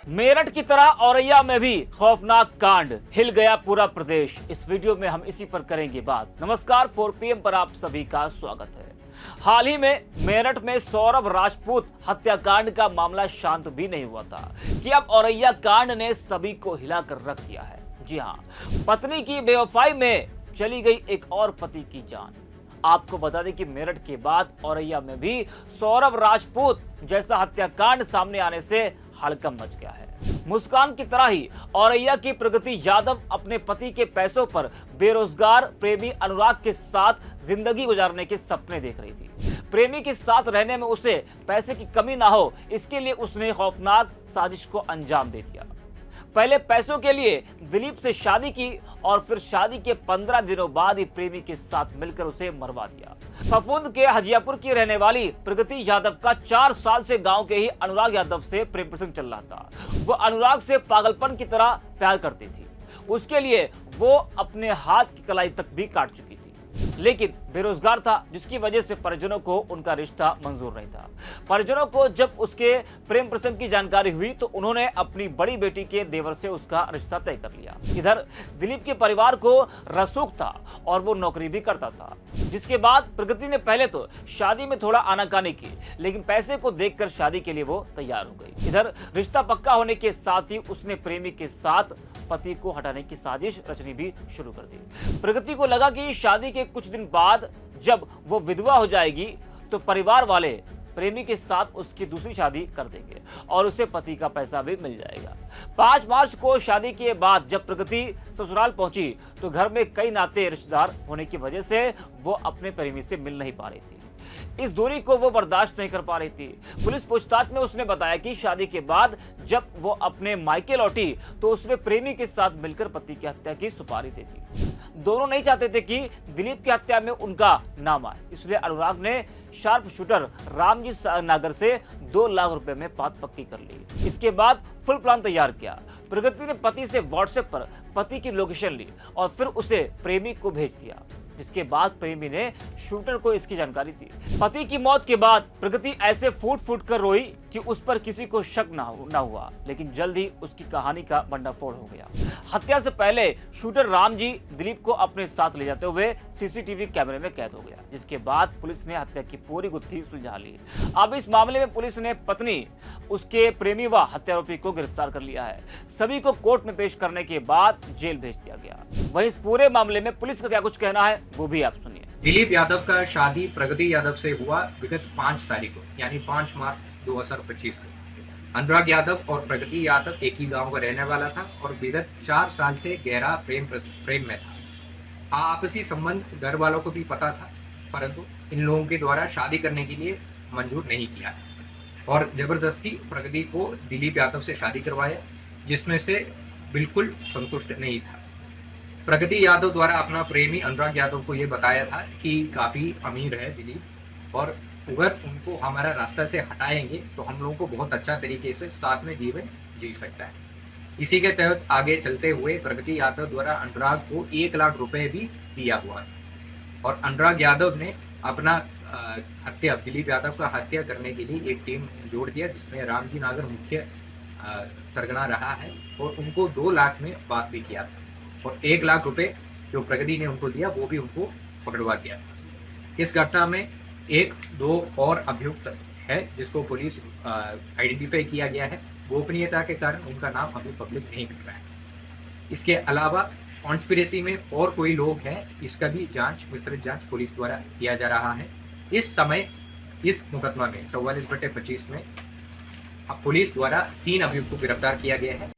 मेरठ की तरह औरैया में भी खौफनाक कांड, हिल गया पूरा प्रदेश। इस वीडियो में हम इसी पर करेंगे बात। नमस्कार, 4 PM पर आप सभी का स्वागत है। हाल ही में मेरठ में सौरभ राजपूत हत्याकांड का मामला शांत भी नहीं हुआ था कि अब औरैया कांड ने सभी को हिलाकर रख दिया है। जी हां, पत्नी की बेवफाई में चली गई एक और पति की जान। आपको बता दें कि मेरठ के बाद औरैया में भी सौरभ राजपूत जैसा हत्याकांड सामने आने से हड़कंप मच गया है। मुस्कान की तरह ही औरैया की प्रगति यादव अपने पति के पैसों पर बेरोजगार प्रेमी अनुराग के साथ जिंदगी गुजारने के सपने देख रही थी। प्रेमी के साथ रहने में उसे पैसे की कमी ना हो, इसके लिए उसने खौफनाक साजिश को अंजाम दे दिया। पहले पैसों के लिए दिलीप से शादी की और फिर शादी के 15 दिनों बाद ही प्रेमी के साथ मिलकर उसे मरवा दिया। फफूंद के हजियापुर की रहने वाली प्रगति यादव का 4 साल से गांव के ही अनुराग यादव से प्रेम प्रसंग चल रहा था। वो अनुराग से पागलपन की तरह प्यार करती थी। उसके लिए वो अपने हाथ की कलाई तक भी काट चुकी थी, लेकिन बेरोजगार था, जिसकी वजह से परिजनों को उनका रिश्ता मंजूर नहीं था। परिजनों को जब उसके प्रेम प्रसंग की जानकारी हुई तो उन्होंने अपनी बड़ी बेटी के देवर से उसका रिश्ता तय कर लिया। इधर दिलीप के परिवार को रसूख था और वो नौकरी भी करता था, जिसके बाद प्रगति ने पहले तो शादी में थोड़ा आनाकानी की, लेकिन पैसे को देखकर शादी के लिए वो तैयार हो गई। इधर रिश्ता पक्का होने के साथ ही उसने प्रेमी के साथ पति को हटाने की साजिश रचनी भी शुरू कर दी। प्रगति को लगा कि शादी के कुछ दिन बाद जब वो विधवा हो जाएगी तो परिवार वाले प्रेमी के साथ उसकी दूसरी शादी कर देंगे और उसे पति का पैसा भी मिल जाएगा। 5 मार्च को शादी के बाद जब प्रगति ससुराल पहुंची तो घर में कई नाते रिश्तेदार होने की वजह से वो अपने प्रेमी से मिल नहीं पा रही थी। इस दूरी को वो बर्दाश्त नहीं कर पा रही थी। पुलिस पूछताछ में उसने बताया कि शादी के बाद जब वो अपने मायके लौटी तो उसने प्रेमी के साथ मिलकर पति की हत्या की सुपारी दे दी। दोनों नहीं चाहते थे कि दिलीप की हत्या में उनका नाम आए, इसलिए अनुराग ने शार्प शूटर रामजी नागर से 2 लाख रुपए में बात पक्की कर ली। इसके बाद फुल प्लान तैयार किया। प्रगति ने पति से व्हाट्सएप पर पति की लोकेशन ली और फिर उसे प्रेमी को भेज दिया, जिसके बाद प्रेमी ने शूटर को इसकी जानकारी दी। पति की मौत के बाद प्रगति ऐसे फूट फूट कर रोई कि उस पर किसी को शक ना हुआ, लेकिन जल्द ही उसकी कहानी का भंडाफोड़ हो गया। हत्या से पहले शूटर रामजी दिलीप को अपने साथ ले जाते हुए सीसीटीवी कैमरे में कैद हो गया, जिसके बाद पुलिस ने हत्या की पूरी गुत्थी सुलझा ली। अब इस मामले में पुलिस ने पत्नी, उसके प्रेमी व हत्यारोपी को गिरफ्तार कर लिया है। सभी को कोर्ट में पेश करने के बाद जेल भेज दिया गया। वहीं इस पूरे मामले में पुलिस का क्या कुछ कहना है वो भी आप सुनिए। दिलीप यादव का शादी प्रगति यादव से हुआ विगत 5 तारीख को, यानी 5 मार्च 2025 को। अनुराग यादव और प्रगति यादव एक ही गांव का रहने वाला था और विगत 4 साल से गहरा प्रेम में था। आपसी संबंध घर वालों को भी पता था, परंतु इन लोगों के द्वारा शादी करने के लिए मंजूर नहीं किया और जबरदस्ती प्रगति को दिलीप यादव से शादी करवाया, जिसमें से बिल्कुल संतुष्ट नहीं था। प्रगति यादव द्वारा अपना प्रेमी अनुराग यादव को ये बताया था कि काफ़ी अमीर है दिलीप और अगर उनको हमारा रास्ता से हटाएंगे तो हम लोगों को बहुत अच्छा तरीके से साथ में जीवन जी सकता है। इसी के तहत आगे चलते हुए प्रगति यादव द्वारा अनुराग को 1 लाख रुपए भी दिया हुआ और अनुराग यादव ने अपना दिलीप यादव का हत्या करने के लिए एक टीम जोड़ दिया, जिसमें रामजी नागर मुख्य सरगना रहा है और उनको 2 लाख में बात भी किया था और 1 लाख रुपए जो प्रगति ने उनको दिया वो भी उनको पकड़वा दिया था। इस घटना में 1-2 और अभियुक्त है जिसको पुलिस आइडेंटिफाई किया गया है। गोपनीयता के कारण उनका नाम अभी पब्लिक नहीं कर रहा है। इसके अलावा कॉन्स्पिरेसी में और कोई लोग हैं, इसका भी विस्तृत जांच पुलिस द्वारा किया जा रहा है। इस समय इस मुकदमा में 44/25 में पुलिस द्वारा 3 अभियुक्त को गिरफ्तार किया गया है।